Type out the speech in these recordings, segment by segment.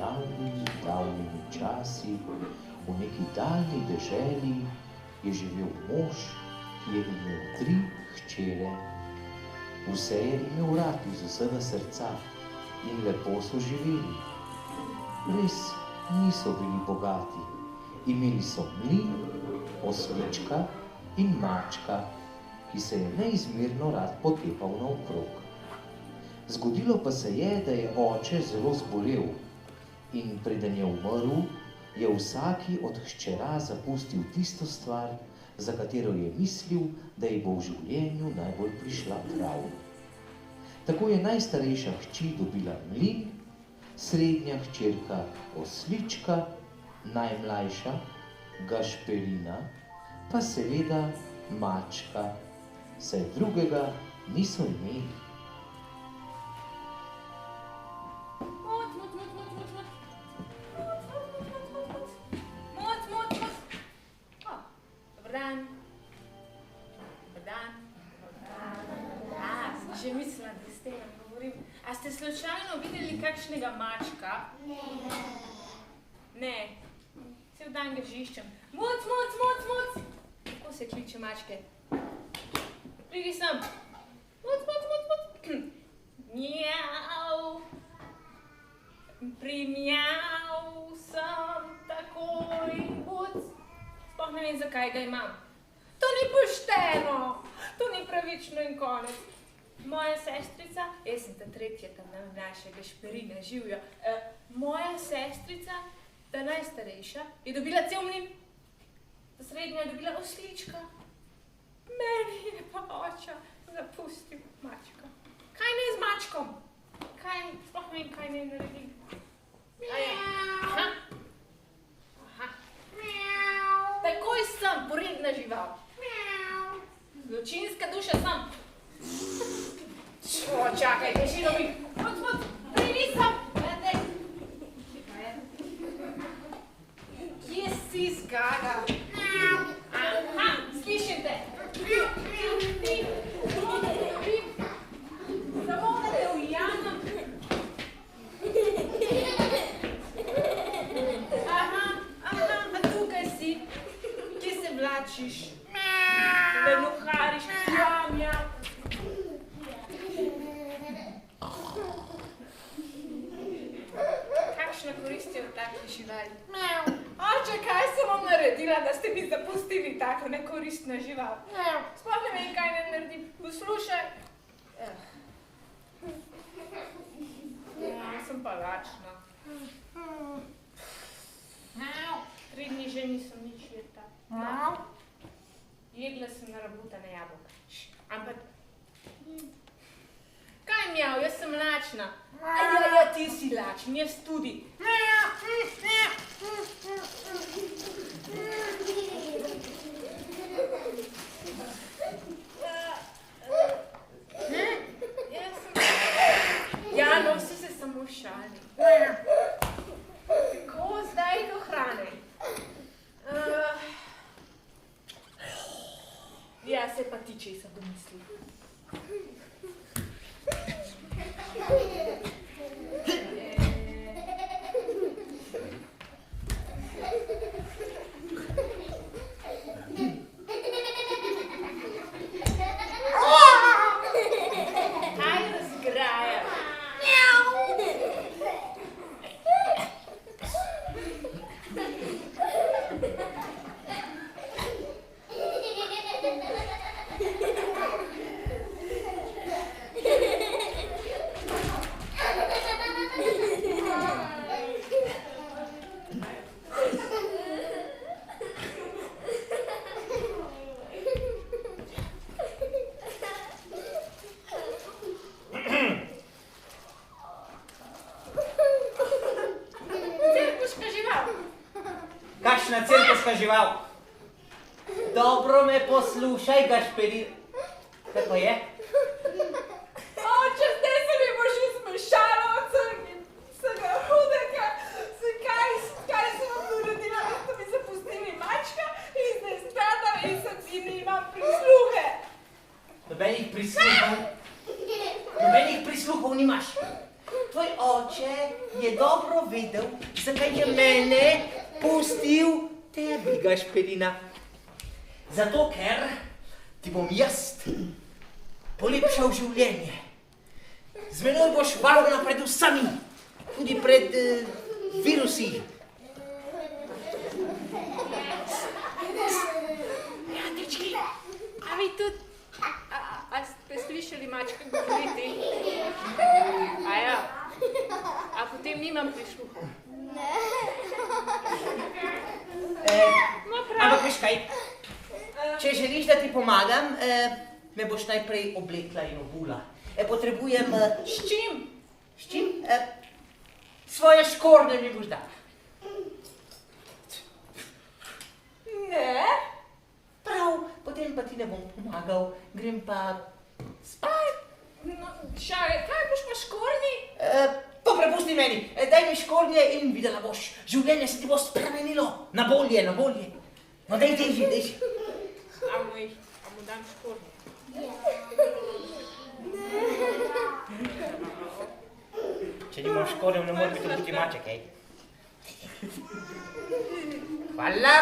davnimi časi, v neki daljni deželi, je živel mož, ki je imel 3 hčere. Vse je imel rad iz vsega srca in lepo so živeli. Res niso bili bogati, imeli so mlin, oslička in mačka, ki se je neizmerno rad potepal naokrog. Zgodilo pa se je, da je oče zelo zbolel in preden je umrl, je vsaki od hčera zapustil tisto stvar, za katero je mislil, da ji bo v življenju najbolj prišla prav. Tako je najstarejša hči dobila mlin, srednja hčerka oslička, najmlajša Gašperina, pa seveda mačka, saj drugega niso imeli. Že mislila, da s tem govorim. A ste slučajno videli kakšnega mačka? Ne. Cel dan ga žiščem. Muc, muc, muc, muc! Kako se kliče mačke? Pridi sem. Muc, muc, muc, muc. Mjau. Primjau sem takoj. Muc. Sploh ne vem, zakaj ga imam. To ni pošteno. To ni pravično in konec. Moja sestrica, jaz sem ta tretja, tam najmlajša Gašperina, živjo. Moja sestrica, ta najstarejša, je dobila cel mlin. Ta srednja je dobila oslička. Meni je pa oča zapustil mačka. Kaj naj z mačkom? Sploh ne vem, kaj naj naredim. Aha. Takoj sem poredna žival. Zločinska duša sem. Čakaj, kaj še dobim? Muc, pridi sem! Kje si, Skaga? Aha, slišim te! Samo da te ujamem. Aha, a tukaj si. Kje se vlačiš? Lenuhariš, mjau. Kakšna korist je od takih živali? Oče, kaj sem vam naredila, da ste mi zapustili tako nekoristno žival? Sploh ne vem, kaj ne naredim. Poslušaj. Sem pa lačna. 3 dni že nisem nič jedla. Jedla sem narabutane jabolka. Ampak... Kaj mjau, jaz sem lačna. Ja, ti si lačen, jaz tudi. Ja, no, vsi se samo šali. Tako, zdaj do hrane. Ja, se pa ti česa domisli. Žival. Dobro me poslušaj, Gašperina. Kaj pa je? Oče, zdaj se mi bo že zmešalo od vsega hudega. Kaj sem vam naredila, da ste mi zapustili mačka in zdaj stradam in sem ti nimam prisluhe. Nobenih prisluhov nimaš. Tvoj oče je dobro povedal, zakaj je mene pustil tebi, Gašperina. Zato, ker ti bom jaz polepšal življenje. Z menoj boš varna pred vsemi, tudi pred virusi. Ja, dečki, a vi tudi, a ste slišali mačka govoriti? A ja, a potem nimam prisluhov. Ampak veš kaj, če želiš, da ti pomagam, me boš najprej oblekla in obula. Potrebujem s čim? S čim? Svoje škornje mi boš dala. Ne? Prav, potem pa ti ne bom pomagal, grem pa spat. No, šaj, kaj boš pa škornji? To prepusti meni, daj mi škornje in videla boš, življenje se ti bo spremenilo, na bolje, na bolje. No, daj teži, teži. A mu dam škornje? Če nimam škornjev, ne more biti maček, ej. Hvala.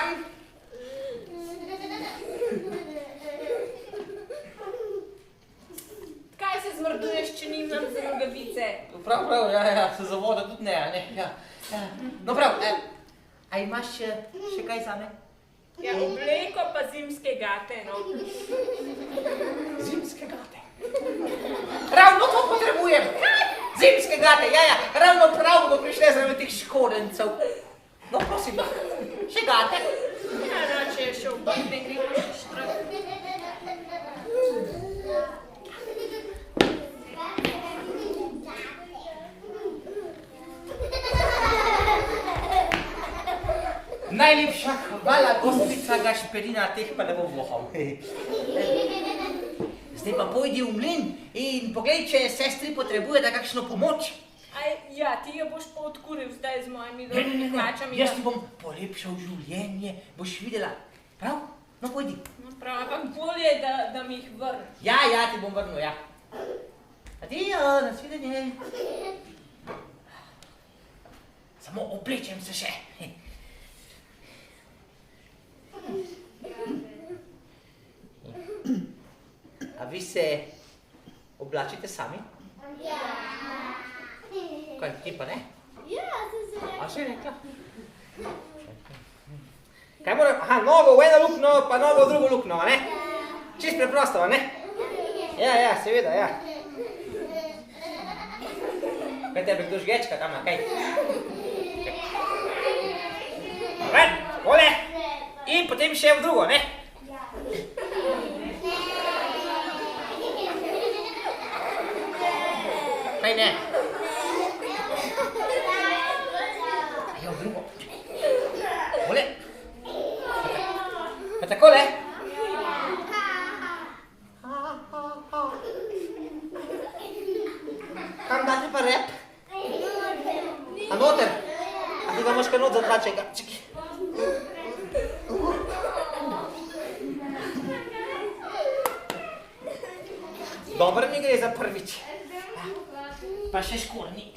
Kaj se zmrduješ, če nimam za nogavice? Prav, ja, se zavoda tudi ne, a ne, ja. No prav, a imaš še kaj zame? Ja, obleko pa zimske gate, no. Zimske gate? Ravno to potrebujem! Zimske gate, ja, ravno prav bo prišle zaradi teh škorencev. No, prosim, še gate? Ja, no, če je še obdobne, gremo še štrak. Najlepša hvala, gospica Gašperina, teh pa ne bom vohal. Zdaj pa pojdi v mlin in poglej, če sestri potrebujete kakšno pomoč. Ja, ti jo boš pa odkuril zdaj z mojimi dolgimi hlačami. Jaz ti bom polepšal življenje, boš videla. Prav? No, pojdi. No, prav, ampak bolje, da mi jih vrnem. Ja, ti bom vrnil, ja. Adijo, nasvidenje. Samo oblečem se še. A vi se oblačite sami? Ja. Kaj, ti pa ne? Ja, sem se rekla. A si rekla? Kaj moram? Aha, nogo v eno luknjo, pa nogo v drugo luknjo, a ne? Čist preprosto, a ne? Ja, seveda, ja. Kaj tebe kdo žgečka tam, a kaj? Ven, takole. In potem še v drugo, ne? Kaj ne? Ja, v drugo. Takole. Pa takole. Kam date pa rep? A noter? A ti ga moš kaj not zatlačaj ga? Čekaj. Dobro mi gre za prvič. Pa še škornji.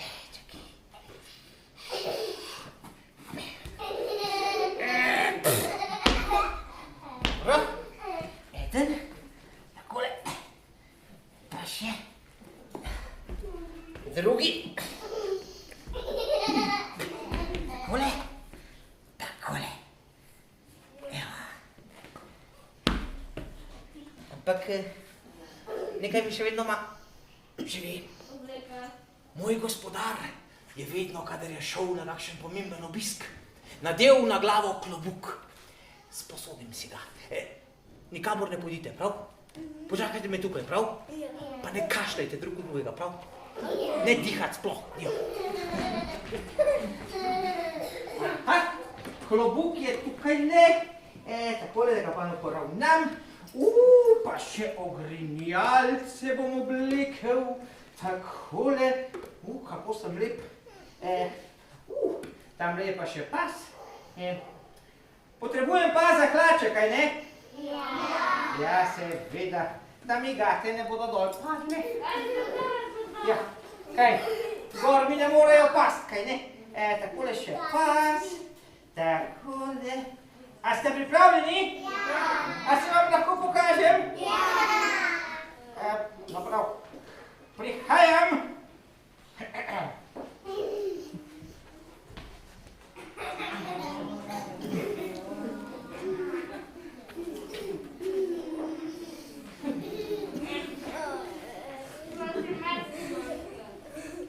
Dobro. Eden. Takole. Pa še. Drugi. Takole. Takole. Evo. Ampak nekaj mi še vedno živi. Moj gospodar je vedno, kadar je šel na kakšen pomemben obisk, nadel na glavo klobuk. Sposodim si ga. Nikamor ne pojdite, prav? Počakajte me tukaj, prav? Pa ne kašljajte drug od drugega, prav? Ne dihati sploh. Klobuk je tukaj le. Takole, da ga pa poravnam. Pa še ogrinjalce bom oblekel. Takole. Kako sem lep. Tam lepa še pas. Potrebujem pas za hlače, kaj ne? Ja, seveda. Da mi gate ne bodo dol padle. Ja, kaj? Gor mi ne morejo past, kaj ne? Takole še pas. Takole. A ste pripravljeni? Ja. A se vam lahko pokažem? Ja. No prav. Prihajam.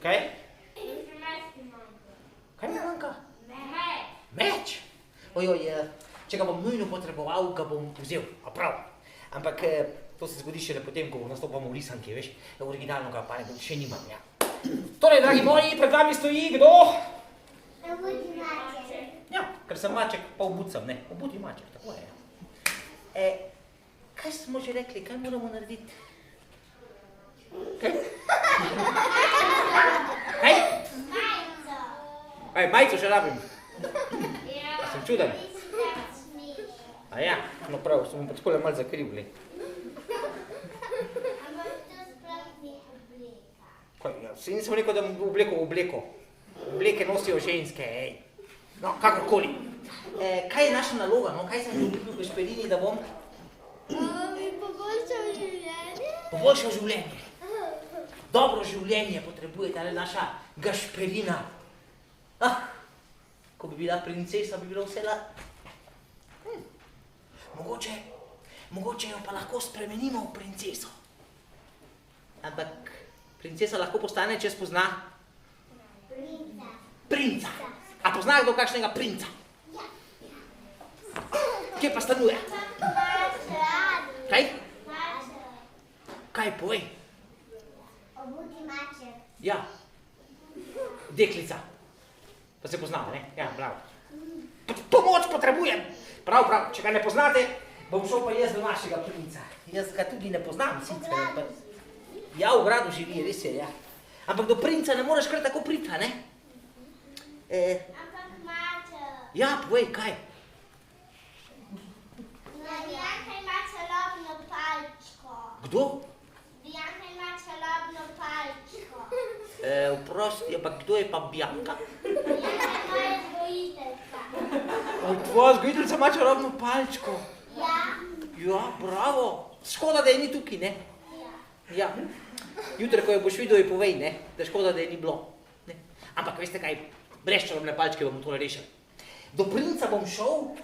Kaj? Kaj mi manjka? Meč? Ojoj, če ga bom nujno potreboval, ga bom vzel, a prav. Ampak to se zgodi šele potem, ko nastopamo v risanki, veš, originalno ga pa še nimam, ja. Torej, dragi moji, pred vami stoji kdo? Obuti maček. Ja, ker sem maček, pa obucam, ne, obuti maček, tako je. Kaj smo že rekli, kaj moramo narediti? Kaj? Kaj? Majico. Kaj, majico še rabim? Ja. A sem čuden? Mislim, da smeš. A ja, no prav, sem mu pa takole malo zakrivli. Ampak to sploh ni obleka. Kaj, ja, si nisem rekel, da bom obleko. Obleke nosijo ženske, ej. No, kakorkoli. Kaj je naša naloga, no? Kaj sem že v Gašperini, da bom? Bi poboljšal življenje? Poboljšal življenje. Dobro življenje potrebuje tale naša Gašperina. Ko bi bila princesa, bi bilo vse Mogoče jo pa lahko spremenimo v princeso. Ampak princesa lahko postane, če spozna princa. A pozna kdo kakšnega princa? Ja. Kje pa stanuje? Maček. Kaj? Maček. Kaj povej? Obuti maček. Ja. Deklica. Pa se poznava, ne? Ja, bravo. Pomoč potrebujem. Prav, če ga ne poznate, bom šel pa jaz do našega princa. Jaz ga tudi ne poznam sicer. Ja, v gradu živi, res je, ja. Ampak do princa ne moreš kar tako priti, a ne? Ampak maček. Ja, povej, kaj? Bianka ima čarobno palčko. Kdo? Bianka ima čarobno palčko. Vprosti, ampak kdo je pa Bianka? Bianka je moja vzgojiteljka. Tvoja vzgojiteljica ima čarobno palčko. Ja. Ja, bravo. Škoda, da je ni tukaj, ne? Ja. Ja. Jutri, ko jo boš videl, ji povej, ne? Da škoda, da je ni bilo. Ne? Ampak veste kaj, brez čarobne palčke bomo tole rešili. Do princa bom šel,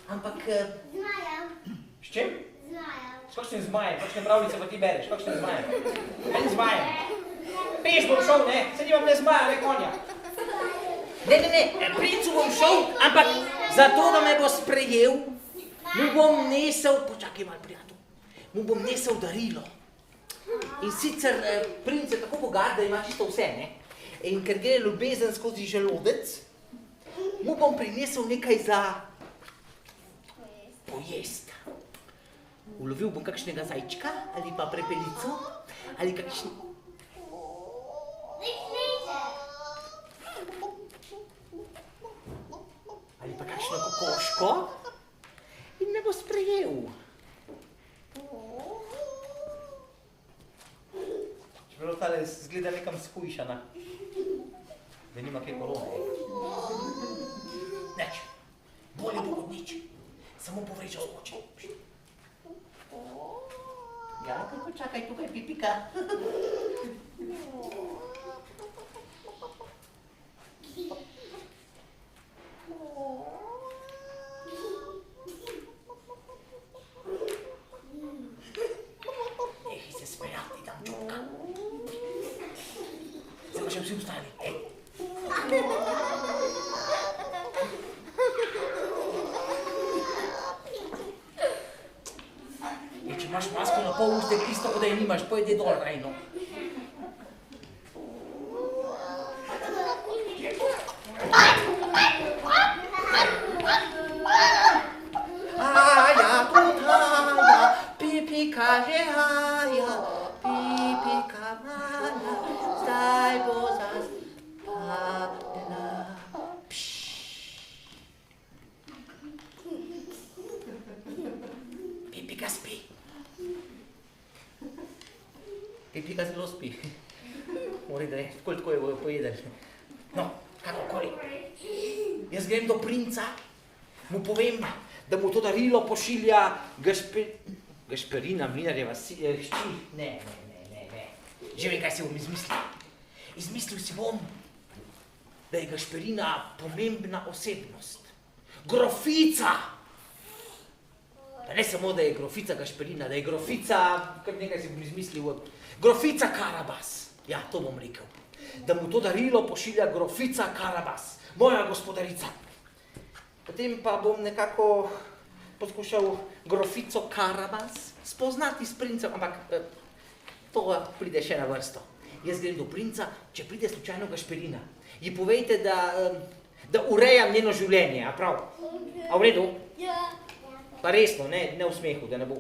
ampak... Zmajem. S čim? Zmajem. S kakšnim zmajem? Kakšne pravljice pa ti bereš? Kakšnim zmajem? Meni zmajem. Peš bom šel, ne? Se nimam ne zmaja, ne konja. Ne, princu bom šel, ampak zato, da me bo sprejel, mu bom nesel, počakaj malo, prijatelj, mu bom nesel darilo. In sicer princ je tako bogat, da ima čisto vse, ne? In ker gre ljubezen skozi želodec, mu bom prinesel nekaj za pojest. Ulovil bom kakšnega zajčka, ali pa prepelico, ali kakšen... Ali pa kakšno kokoško in me bo sprejel. Čeprav tale zgleda nekam shujšana, da nima kaj korone. Neč, bolje bo kot nič, samo povrečal skoči. Ja, kaj počakaj tukaj, Pipika. Nehi se smejati, dam čupka. Zdaj pa še vsi ustali, ej. Če imaš masko na pol uste, isto, kot da je nimaš, pojdi dol, rajno. Aja, tutaja, Pipika že haja, Pipika mala, zdaj bo zaspadla. Pipika spi. Pipika zelo spi. Mori, da je, tako je bojo pojedali. No, kako grem do princa, mu povem, da mu to darilo pošilja Gašperina Mlinarjeva hči. Ne. Že vem, kaj si bom izmislil. Izmislil si bom, da je Gašperina pomembna osebnost. Grofica! Da ne samo, da je grofica Gašperina, da je grofica, kar nekaj si bom izmislil, grofica Karabas. Ja, to bom rekel. Da mu to darilo pošilja grofica Karabas, moja gospodarica. Potem pa bom nekako poskušal grofico Karabas spoznati s princem, ampak to pride še na vrsto. Jaz grem do princa, če pride slučajno Gašperina. Ji povejte, da urejam njeno življenje, a prav? A v redu? Ja. Pa resno, ne v smehu, da ne bo...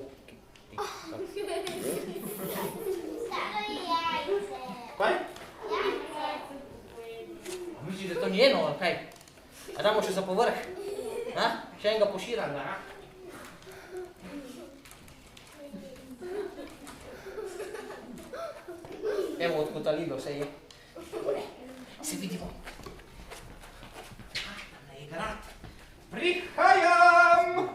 Kaj? Misliš, da je to njeno, ali kaj? A damo še za povrh? Še enega poširanga, a? Evo, odkotalilo se je. Se vidimo. Na igrat. Prihajam!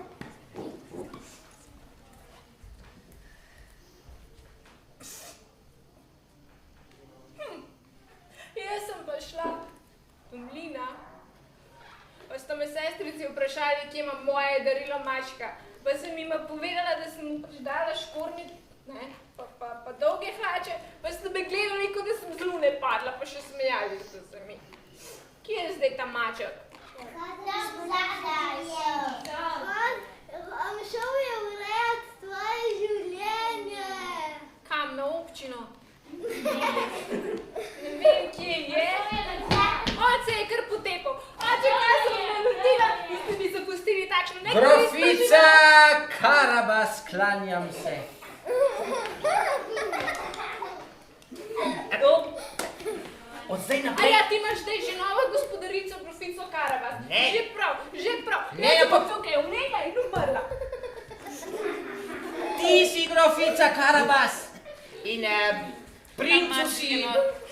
Jaz sem pa šla do mlina, pa sta me sestrici vprašali, kje imam moje darilo mačka. Pa sem jima povedala, da sem mu pač dala škornje, pa dolge hlače, pa sta me gledali, kot da sem z lune padla, pa še smejali so se mi. Kje je zdaj ta maček? Šel je urejati tvoje življenje. Kam, na občino? Ne vem, kje je. Oče je kar potepal. Oče, kaj sem me naredila? Vi ste mi zapustili takšno nekoristno življenje. Grofica Karabas, klanjam se. Od zdaj naprej... Aja, ti imaš zdaj že novo gospodarico, grofico Karabas. Ne. Že prav. Ne, Jaz sem pa... pa tukaj umrela in umrla. Ti si grofica Karabas in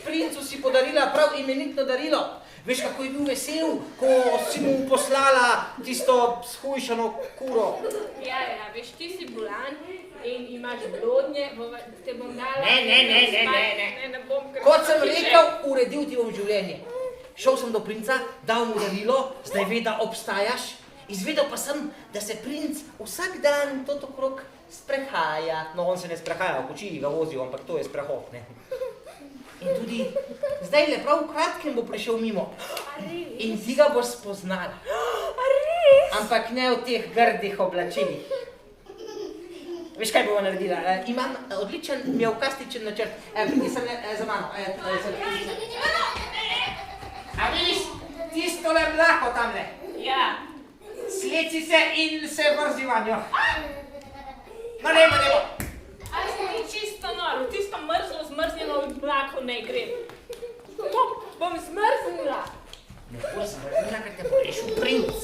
princu si podarila prav imenitno darilo. Veš, kako je bil vesel, ko si mu poslala tisto shujšano kuro. Ja, veš, ti si bolan in imaš blodnje, te bom dala... Ne. bom kar... Kot sem rekel, uredil ti bom življenje. Šel sem do princa, dal mu darilo, zdaj ve, da obstajaš. Izvedel pa sem, da se princ vsak dan tot okrog sprehaja. No, on se ne sprehaja, v kočiji ga vozijo, ampak to je sprehod, ne. In tudi zdaj le prav v kratkem bo prišel mimo. In ti ga boš spoznala. Ampak ne v teh grdih oblačilih. Veš, kaj bova naredila? Imam odličen mjavkastičen načrt. Pridi sem za mano. A vidiš tistole mlako tamle? Ja. Sleci se in se vrzi vanjo. No, nemo. A si ti čisto noro, tisto mrzlo, zmrznjeno mlako ne grem. Bom zmrznila. Ne boš zmrznila, ker te bo rešil princ.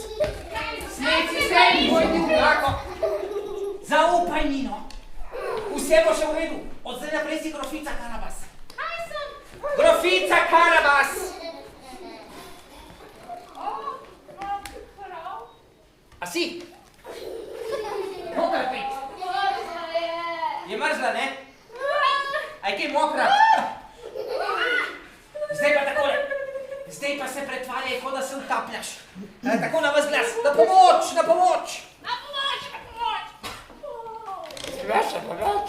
Sleci se in vojdi v mlako. Zaupaj, Nino. Vse bo še v redu. Od zdaj naprej si grofica Karabas. Kaj sem? Grofica Karabas! Prav. A si? Noter pet. Je mrzla, ne? A je kaj mokra? Zdaj pa takole. Zdaj pa se pretvarjaj, kot da se utapljaš. Tako na vas glas. Na pomoč, na pomoč! Vaša pomoč.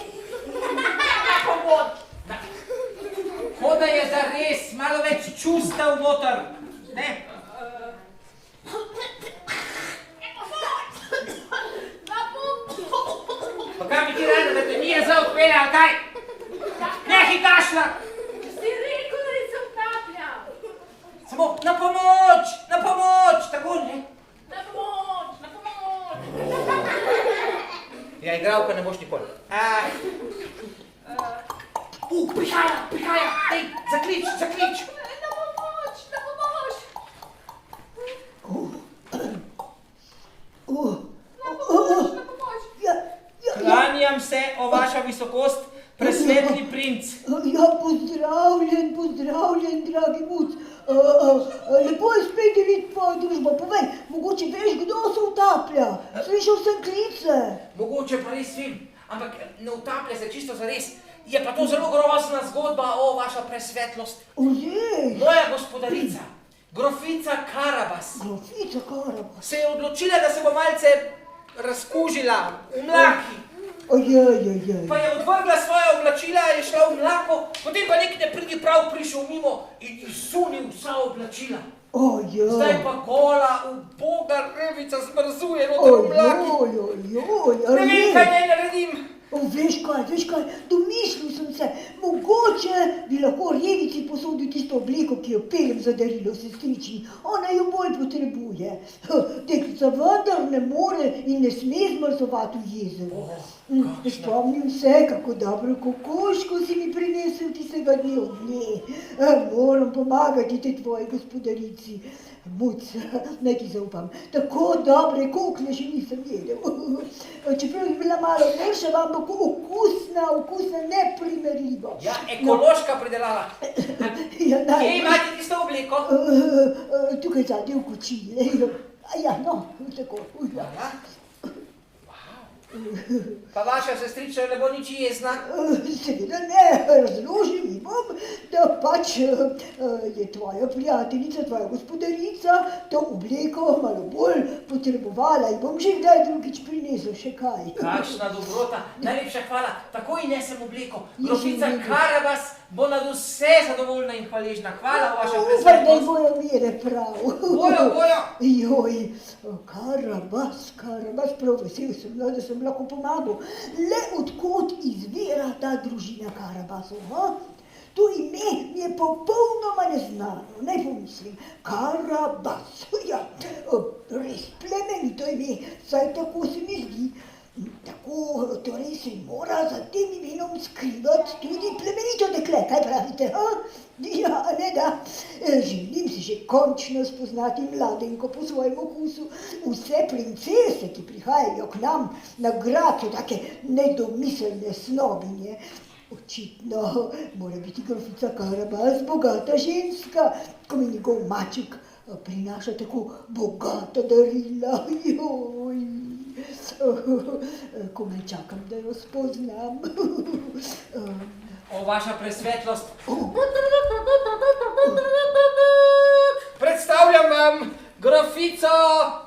Na pomoč. Kot da je zares malo več čustev noter. Ne? Pa kaj bi ti rada, da te nije zaupela, ali kaj? Nehi kašljat. Si rekel, da se utapljam. Samo na pomoč, tako ne? Na pomoč. Ja, igralka ne boš nikoli. Prihaja, ej, zaklič. Na pomoč. Klanjam se, o vaša visokost, presvetli princ. Ja, pozdravljen, dragi muc. Lepo je spet videti tvojo družbo. Povej, utaplja. Slišal sem klice. Mogoče pa res vem, ampak ne utaplja se čisto zares. Je pa to zelo grozna zgodba, o vaša presvetlost. Ojej. Moja gospodarica, grofica Karabas, Grofica Karabas. se je odločila, da se bo malce razkužila v mlaki. Ojej. Pa je odvrgla svoje oblačila, je šla v mlako, potem pa nek nepridiprav prišel mimo in izsunil vsa oblačila. Ojej. Zdaj pa gola, uboga revica zmrzuje noter v mlaki. Ne vem, kaj naj naredim. Veš kaj, domislil sem se, mogoče bi lahko revici posodil tisto obleko, ki jo peljem za darilo sestrični. Ona jo bolj potrebuje. Deklica vendar ne more in ne sme zmrzovati v jezeru. Spomnim se, kako dobro kokoško si mi prinesel tistega dne od nje. Moram pomagati tej tvoji gospodarici. Muc, naj ti zaupam, tako dobre kukle še nisem jedel. Čeprav je bila malo boljša, ampak okusna, neprimerljivo. Ja, ekološka pridelava. Ja, Kje imate tisto obleko? Tukaj zadnji v kočiji. Ja, no, tako. Pa vaša sestrična ne bo nič jezna? Seveda ne, razložil ji bom, da pač je tvoja prijateljica, tvoja gospodarica to obleko malo bolj potrebovala in bom že kdaj drugič prinesel še kaj. Kakšna dobrota, najlepša hvala, takoj nesem obleko. Grofica Karabas bo nad vse zadovoljna in hvaležna. Hvala, vaša Upam, da presvetlost. bojo mere prav. Bojo. Joj, Karabas, prav vesel sem, da sem lahko pomagal. Le odkot izvira ta družina Karabasov, ha? To ime mi je popolnoma neznano, naj pomislim. Karabas, ja, res plemenito ime, saj tako se mi zdi. Tako, torej se mora za tem imenom skrivati tudi plemenito dekle, kaj pravite, ha? Ja, ne da. Želim si že končno spoznati mladenko po svojem okusu. Vse princese, ki prihajajo k nam na grad, so take nedomiselne snobinje. Očitno mora biti grofica Karabas bogata ženska, ko mi njegov maček prinaša tako bogata darila. Joj. Komaj čakam, da jo spoznam. O, vaša presvetlost. Predstavljam vam grofico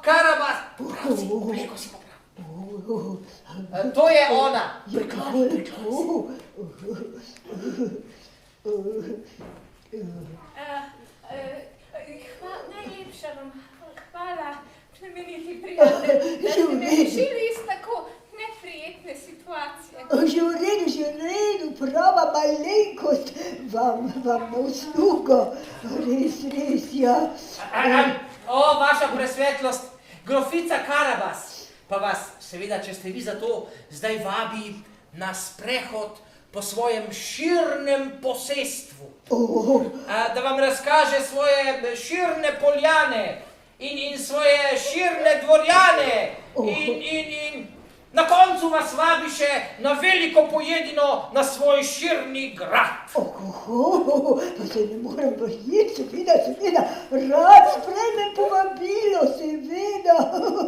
Karabas. Prav, obleko si popravil. To je ona. Ja, kako lepo. Najlepša vam hvala, plemeniti prijatelj, da ste me rešili iz tako neprijetne situacije. Že v redu, prava malenkost vam na uslugo. Res, ja. O, vaša presvetlost, grofica Karabas, pa vas, seveda, če ste vi za to, zdaj vabi na sprehod po svojem širnem posestvu. Da vam razkaže svoje širne poljane in svoje širne dvorjane in na koncu vas vabi še na veliko pojedino na svoj širni grad. Pa se ne morem verjeti, seveda, rad sprejmem povabilo, seveda.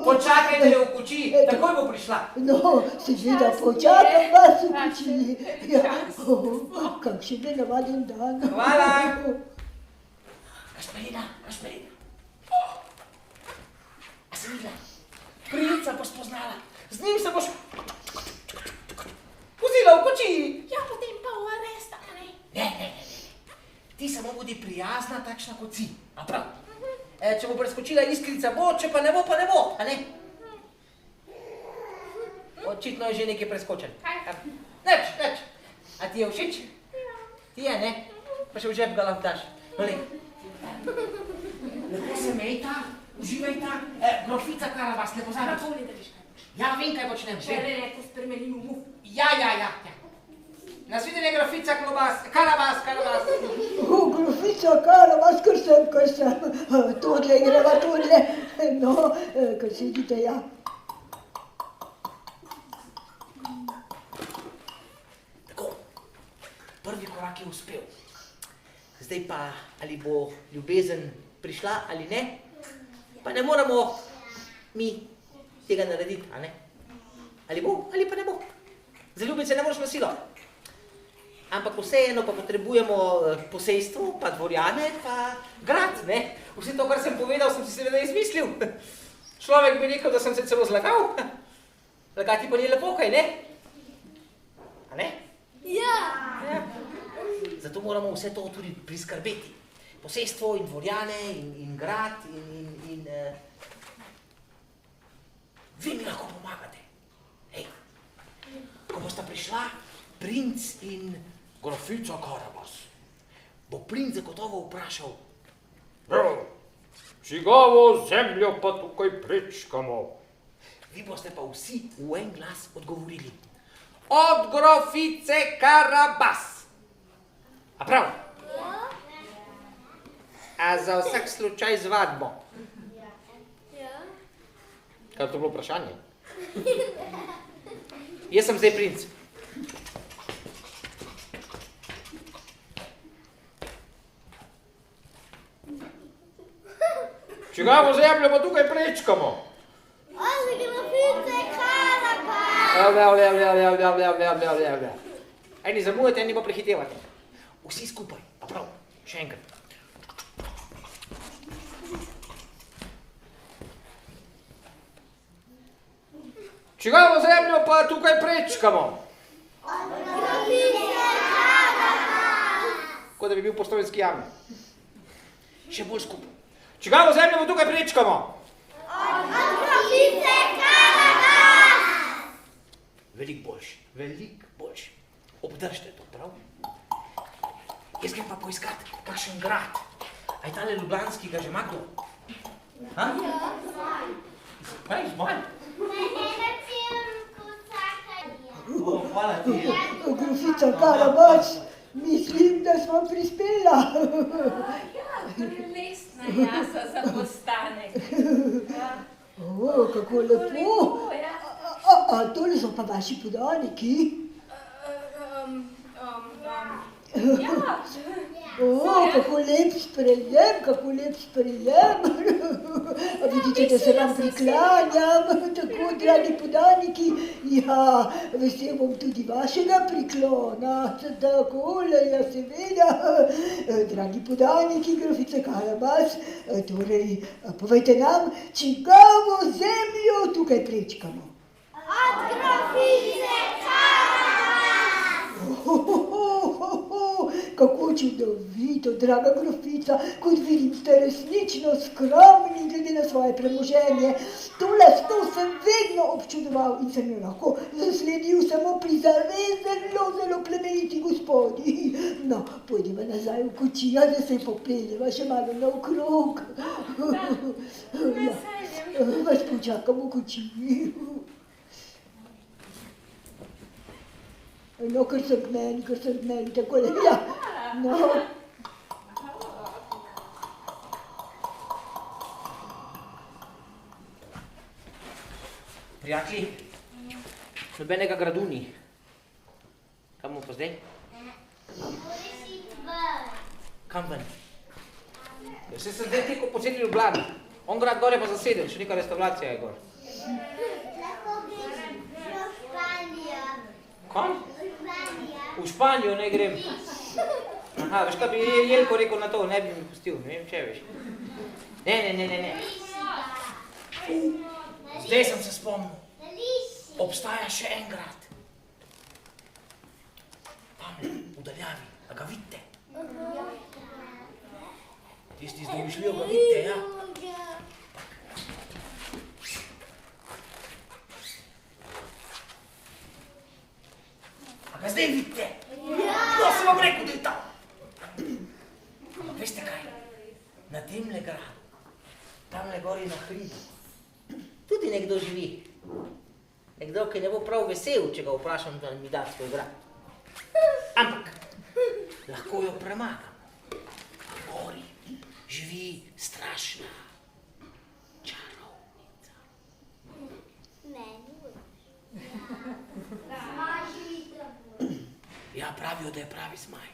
Počakajte jo v koči, takoj bo prišla. No, seveda, počakam vas v koči. Ja, kakšen nenavaden dan. Hvala. Gašperina. A si videla? Princa boš spoznala. Z njim se boš vozila v koči. Ja, potem pa v arest, a ne? Ne. Ti samo bodi prijazna, takšna kot si. A prav? Če bo preskočila iskrica, bo, če pa ne bo, a ne? Očitno je že nekaj preskočen. Kaj? Neč. A ti je všeč? Ti je, ne? Pa še v žep ga lahko daš. Lepo se mejta, uživajta. Grofica Karabas, ne pozabi. Napoli, da viš kaj. Ja, vem, kaj počnem. Ne, to spremenim v muf. Ja. Nasvidenje, grofica Karabas. Grofica Karabas, kar sem. Todle greva. No, kar sedite, ja. Tako, prvi korak je uspel. Zdaj pa, ali bo ljubezen prišla ali ne, pa ne moramo mi tega narediti, a ne? Ali bo, ali pa ne bo. Zaljubiti se ne moraš na silo. Ampak vseeno pa potrebujemo posejstvo, pa dvorjane, pa grad, ne? Vse to, kar sem povedal, sem si seveda izmislil. Človek bi rekel, da sem se celo zlagal. Lagati pa ni lepo, kaj ne? A ne? Ja. Zato moramo vse to tudi priskrbeti. Posejstvo in dvorjane in grad in vi mi lahko pomagate. Hej, ko bosta prišla princ in grofica Karabas, bo princ zagotovo vprašal: Čigavo zemljo pa tukaj prečkamo? Vi boste pa vsi v en glas odgovorili: od grofice Karabas. A prav? A za vsak slučaj z vadbo? Kaj je to bilo vprašanje? Jaz sem zdaj princ. Čigavo zemljo pa tukaj prečkamo? Od grofice Karabas. Eni zamujate, eni pa prehitevate. Vsi skupaj, a prav, še enkrat. Čigavo zemljo pa tukaj prečkamo? Od grofice Karabas. Kot da bi bil v Postojnski jami. Še bolj skupaj. Čigavo zemljo pa tukaj prečkamo? Od grofice Karabas. Veliko boljši. Obdržite to, prav? Jaz grem pa poiskat kakšen grad. A je tale ljubljanski ga že maklo? Ha? Kaj, zmanj? Hvala ti. Grofica Karabas, mislim, da smo prispela. Ja, prelestna jasa za postanek. O, kako lepo. Lepo, ja. A tole so pa vaši podaniki? Ja. O, kako lep sprejem. A vidite, da se vam priklanjam, tako, dragi podaniki. Ja, vesel bom tudi vašega priklona. Takole, ja, seveda. Dragi podaniki, grofice Karabas, torej, povejte nam, čigavo zemljo tukaj prečkamo? Od grofice Karabas. Kako čudovito, draga grofica, kot vidim, ste resnično skromni glede na svoje premoženje. To lastno sem vedno občudoval in sem jo lahko zasledil samo pri zelo plemeniti gospodi. No, pojdimo nazaj v kočijo, da se popeljeva še malo naokrog. Vas počakam v kočiji. No, kar sem k meni, takole, ja, no. Prijatelji, nobenega gradu ni. Kam bomo pa zdaj? Kam ven? Jaz sem zdaj teko po celi Ljubljani. On grad gor je pa zaseden, še neka restauracija je gor. Lahko greš v Španijo. Kam? V Španijo ne grem. Aha, veš kaj bi Jelko rekel na to, ne bi mi pustil, ne vem če veš. Ne. Zdaj sem se spomnil. Obstaja še en grad. Tamle, v daljavi, a ga vidite? Tisti z domišljijo ga vidite, ja? A ga zdaj vidite? No, sem vam rekel, da je tam. Ampak veste kaj? Na temle gradu, tamle gori na hribu, tudi nekdo živi. Nekdo, ki ne bo prav vesel, če ga vprašam, da mi da svoj grad. Ampak lahko jo premagam. Na gori živi strašna čarovnica. Ja, pravijo, da je pravi zmaj.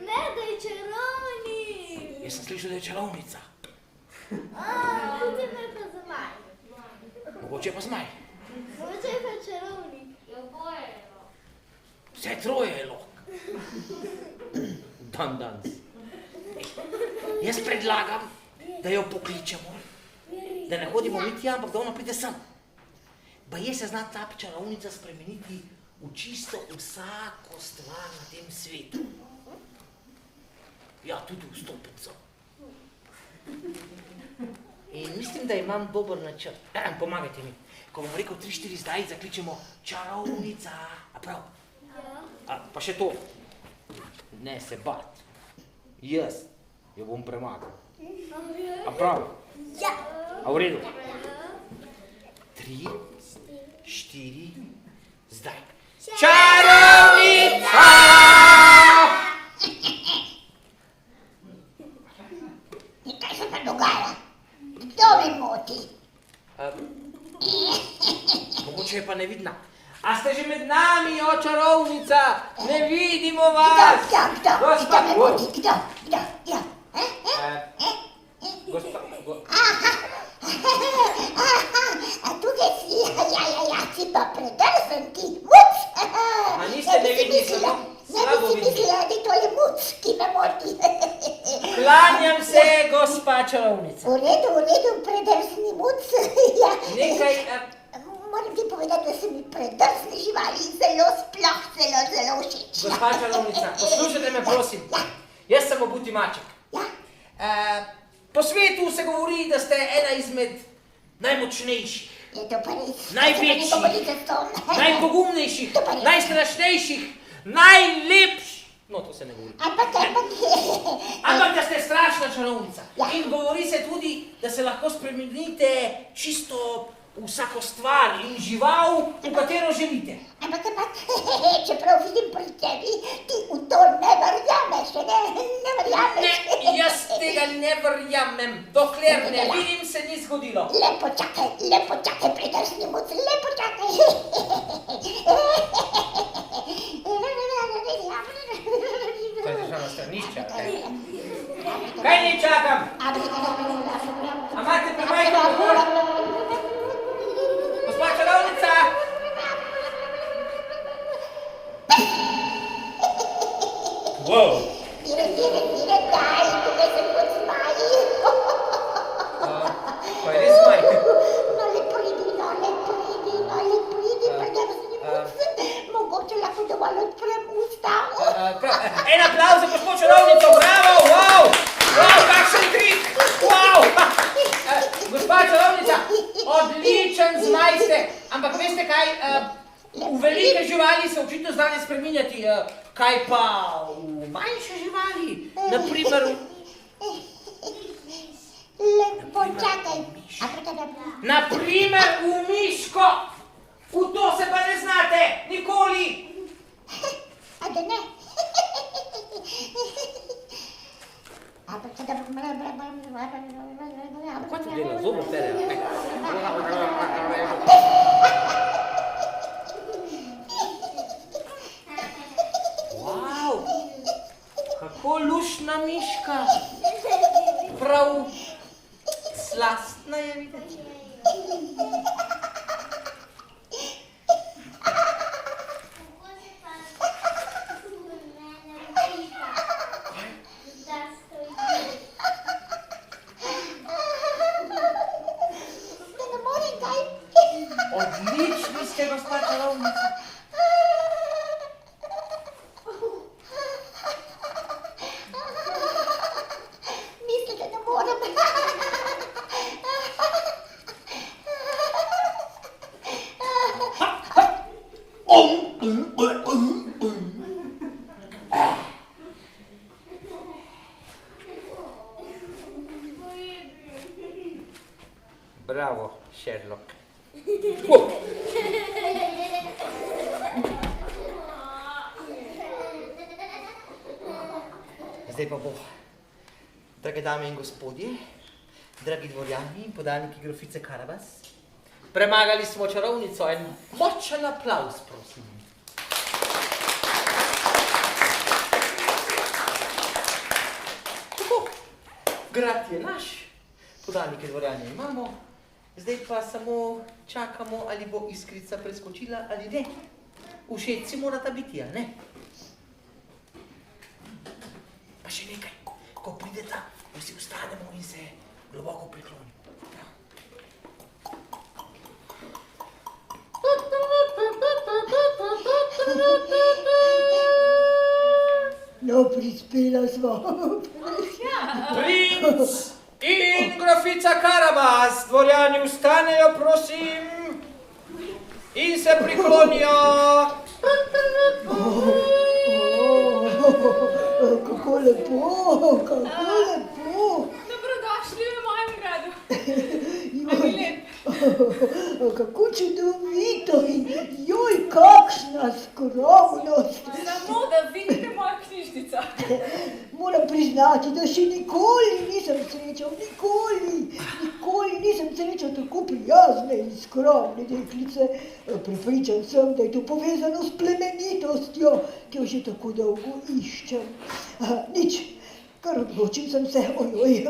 Ne, da je čarovnik. Jaz sem slišal, da je čarovnica. Potem je pa zmaj. Mogoče pa zmaj. Mogoče je pa čarovnik. Vse troje je lahko. Danes. Jaz predlagam, da jo pokličemo, da ne hodimo mi tja, ampak da ona pride sem. Baje se zna ta čarovnica spremeniti v čisto vsako stvar na tem svetu. Ja, tudi v stopenco. In mislim, da imam dober načrt. Pomagajte mi. Ko bom rekel 3-4 zdaj, zakličemo čarovnica. A prav? Ja. Pa še to. Ne se bat. Jaz jo bom premagal. A prav? Ja. A v redu? 3, 4, zdaj. Čarovnica! Kaj se pa dogaja? Kdo me moti? Mogoče je pa nevidna. A ste že med nami, o čarovnica? Ne vidimo vas! Kdo? Gospa, Kdo me moti? Kdo? Ja. Gospa, A tukaj si, ja, si pa predrzen ti, muc! A niste nevidni, samo slabo Ne bi si mislila, da je tole muc, ki me moti. klanjam se, gospa čarovnica. V redu, predrzni muc. Ja. Nekaj, Moram ti povedati, da so mi predrzne živali sploh zelo všeč. gospa čarovnica, poslušajte me, prosim. Jaz sem obuti maček. Ja. Po svetu se govori, da ste ena izmed najmočnejših, Je to pa res. Največji. To pa ni zastonj. najpogumnejših, To pa res. najstrašnejših, najlepših. No, to se ne govori. Ampak, Da ste strašna čarovnica. Ja. In govori se tudi, da se lahko spremenite čisto v vsako stvar in žival, v katero želite. ampak, čeprav vidim pri tebi, ti v to ne verjameš, ne verjameš. Ne, jaz tega ne verjamem, dokler ne vidim, se ni zgodilo. Lepo čakaj, predrzni muc, lepo čakaj. To je državno stranišče, ali kaj? Kaj ne čakam? A imate premajhno govor? Gospa čarovnica! Wow! Mire, daj, tukaj sem kot zmaji. Pa je res zmaj. No, le pridi, predrzni muc. Mogoče lahko dovolj odprem usta. En aplavz za gospod čarovnico, bravo, wow! Wow, kakšen trik! Wow! Gospa čarovnica, odličen zmaj ste, ampak veste kaj, v velike živali se očitno znane spreminjati, kaj pa v manjše živali, naprimer Lepo čakaj. naprimer v miško, v to se pa ne znate, nikoli! A da ne? Kaj to dela, zobo pere? Wow, kako luštna miška, prav slastna je videti. Odlični ste, gospa čarovnica. Mislim, da ne morem. Bravo, Sherlock. Zdaj pa bo, drage dame in gospodje, dragi dvorjani in podaniki grofice Karabas, premagali smo čarovnico, en močen aplavz, prosim. Tako, grad je naš, podanike dvorjani imamo, Zdaj pa samo čakamo, ali bo iskrica preskočila ali ne. Všeč morata biti, a ne? Pa še nekaj, ko prideta, vsi vstanemo in se globoko priklonimo. No, prispela sva. Princ in grofica Karabas, dvorjani vstanejo, prosim, in se priklonijo. Kako lepo, kako lepo. Dobrodošli v mojem gradu. Joj, Ali lep? kako čudovito in joj, kakšna skromnost. Samo da vidite mojo knjižnico. Moram priznati, da še nikoli nisem srečal, nikoli nisem srečal tako prijazne in skromne deklice. Prepričan sem, da je to povezano s plemenitostjo, ki jo že tako dolgo iščem. Nič, kar odločil sem se, ojoj.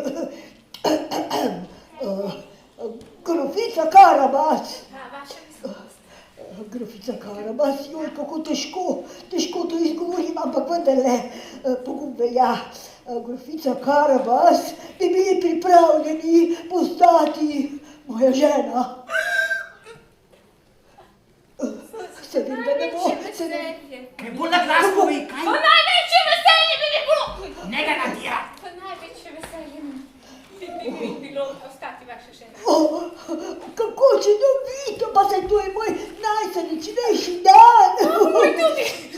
Grofica Karabas. Vaša vislost. Grofica Karabas, joj, kako težko to izgovorim, ampak vendarle, pogum velja. Grofica Karabas, bi bili pripravljeni postati moja žena. Se vem, da ne bo, se ne... Kaj bolj na glas povej, kaj? Po največje veselje bi mi bilo! Ne ga nadira! Po največje veselje bi mi bilo postati vaša žena. Kako čudovito, pa se to je moj najsrečnejši dan.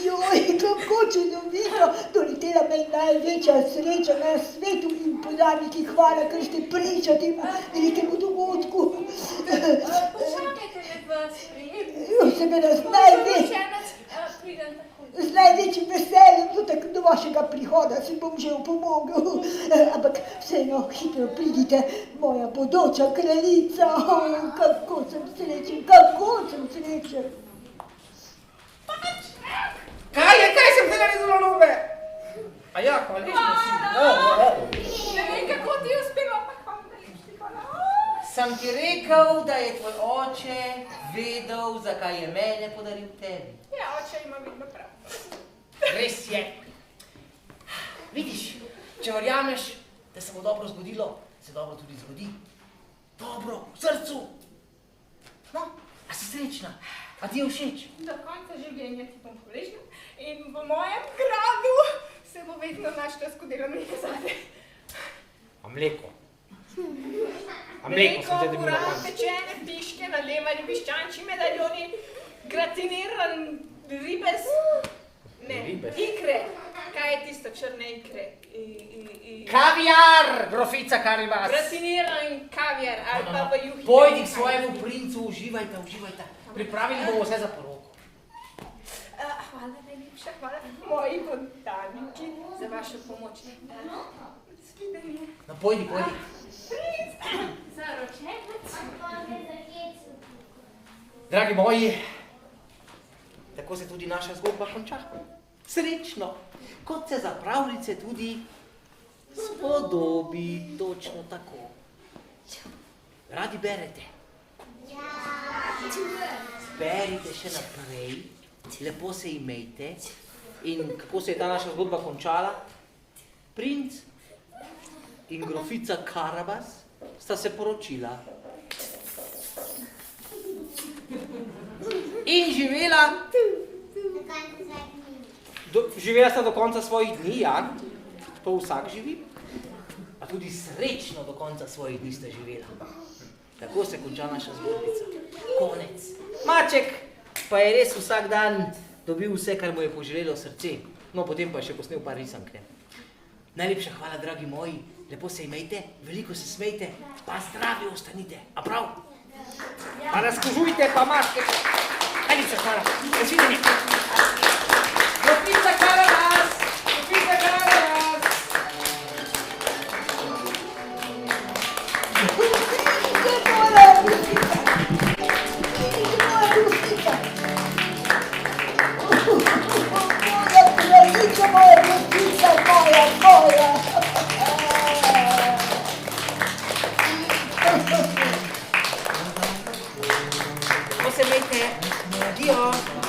Joj, kako čudovito, doletela me je največja sreča na svetu in podarniki hvala, ker ste priča temu velikemu dogodku. Počakajte me v sprejem. Seveda, Pridem takoj. z največjim veseljem do vašega prihoda si bom že opomogel. Ampak vseeno, hitro pridite, moja bodoča kraljica. Kako sem srečen. Kaj sem te naredil narobe? A ja, hvaležna si. Ne vem, kako ti je uspelo, ampak hvala najlepši, hvala. Sem ti rekel, da je tvoj oče vedel, zakaj je mene podaril tebi. Ja, oče ima vedno prav. Res je. Vidiš, če verjameš, da se bo dobro zgodilo, se dobro tudi zgodi. Dobro, v srcu. No, a si srečna? A ti je všeč? Do konca življenja ti bom hvaležna in v mojem gradu se bo vedno našla skodela mleka zate. A mleko? A mleko sem te dobil na puran, koncu. pečene piške, nadevani piščančji medaljoni, gratiniran ribes, ne, Ribes? ikre. Kaj je tisto črne ikre? Kaviar, grofica Karabas. Gratiniran kaviar ali pa v juhi. Pojdi k svojemu princu, uživajte. Pripravili bomo vse za poroko. Hvala najlepša, hvala moji podaniki za vašo pomoč. Svidenje. No, pojdi. Zaročenec. Dragi moji, tako se tudi naša zgodba konča. Srečno, kot se za pravljice tudi spodobi, točno tako. Radi berete? Berite še naprej, lepo se imejte. In kako se je ta naša zgodba končala? Princ in grofica Karabas sta se poročila. In živela živela sta do konca svojih dni, ja, to vsak živi, a tudi srečno do konca svojih dni sta živela. Tako se konča naša zgodbica. Konec. Maček pa je res vsak dan dobil vse, kar mu je poželelo srce. No, potem pa je še posnel par risank, ne. Najlepša hvala, dragi moji, lepo se imejte, veliko se smejte, pa zdravi ostanite. A prav? Pa razkožujte, pa maske. Najlepša hvala. Nasvidenje. Grofica Karabas! Grofica Karabas! Adijo.